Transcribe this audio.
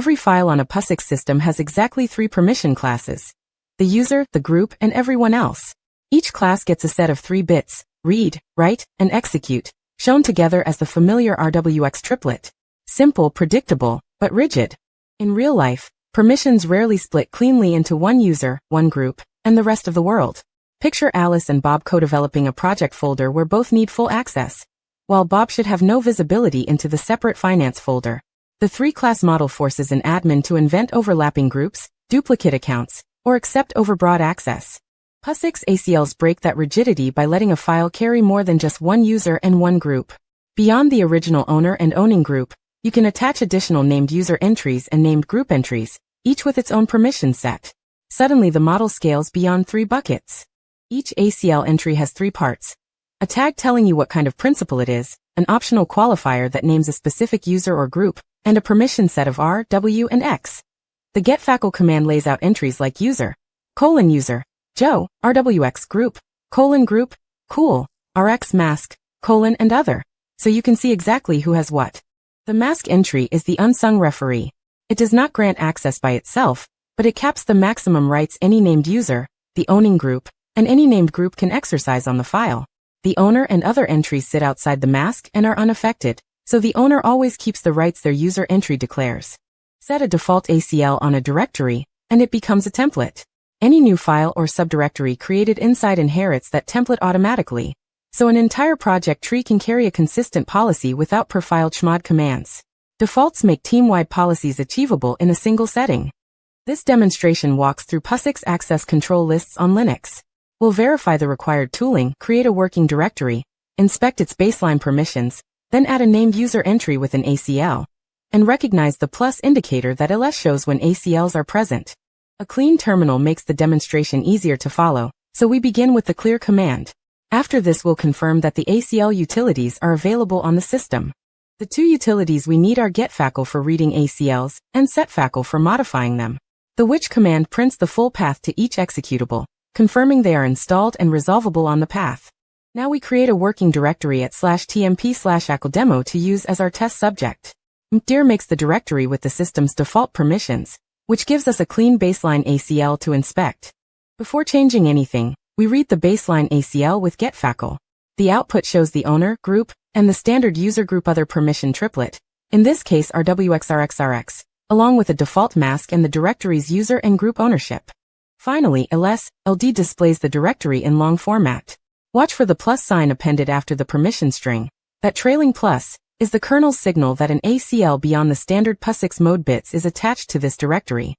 Every file on a POSIX system has exactly 3 permission classes: the user, the group, and everyone else. Each class gets a set of 3 bits: read, write, and execute, shown together as the familiar RWX triplet. Simple, predictable, but rigid. In real life, permissions rarely split cleanly into one user, one group, and the rest of the world. Picture Alice and Bob co-developing a project folder where both need full access, while Bob should have no visibility into the separate finance folder. The 3-class model forces an admin to invent overlapping groups, duplicate accounts, or accept overbroad access. POSIX ACLs break that rigidity by letting a file carry more than just one user and one group. Beyond the original owner and owning group, you can attach additional named user entries and named group entries, each with its own permission set. Suddenly the model scales beyond 3 buckets. Each ACL entry has 3 parts: a tag telling you what kind of principal it is, an optional qualifier that names a specific user or group, and a permission set of R, W, and X. The getfacl command lays out entries like user, user, Joe, RWX group, group, cool, RX mask, and other, so you can see exactly who has what. The mask entry is the unsung referee. It does not grant access by itself, but it caps the maximum rights any named user, the owning group, and any named group can exercise on the file. The owner and other entries sit outside the mask and are unaffected, so the owner always keeps the rights their user entry declares. Set a default ACL on a directory, and it becomes a template. Any new file or subdirectory created inside inherits that template automatically, so an entire project tree can carry a consistent policy without per-file chmod commands. Defaults make team-wide policies achievable in a single setting. This demonstration walks through POSIX Access Control Lists on Linux. We'll verify the required tooling, create a working directory, inspect its baseline permissions, then add a named user entry with an ACL, and recognize the plus indicator that ls shows when ACLs are present. A clean terminal makes the demonstration easier to follow, so we begin with the clear command. After this, we'll confirm that the ACL utilities are available on the system. The 2 utilities we need are getfacl for reading ACLs and setfacl for modifying them. The which command prints the full path to each executable, confirming they are installed and resolvable on the path. Now we create a working directory at /tmp/acldemo to use as our test subject. mkdir makes the directory with the system's default permissions, which gives us a clean baseline ACL to inspect. Before changing anything, we read the baseline ACL with getfacl. The output shows the owner, group, and the standard user group other permission triplet, in this case RWXRXRX, along with a default mask and the directory's user and group ownership. Finally, ls.ld displays the directory in long format. Watch for the plus sign appended after the permission string. That trailing plus is the kernel's signal that an ACL beyond the standard POSIX mode bits is attached to this directory.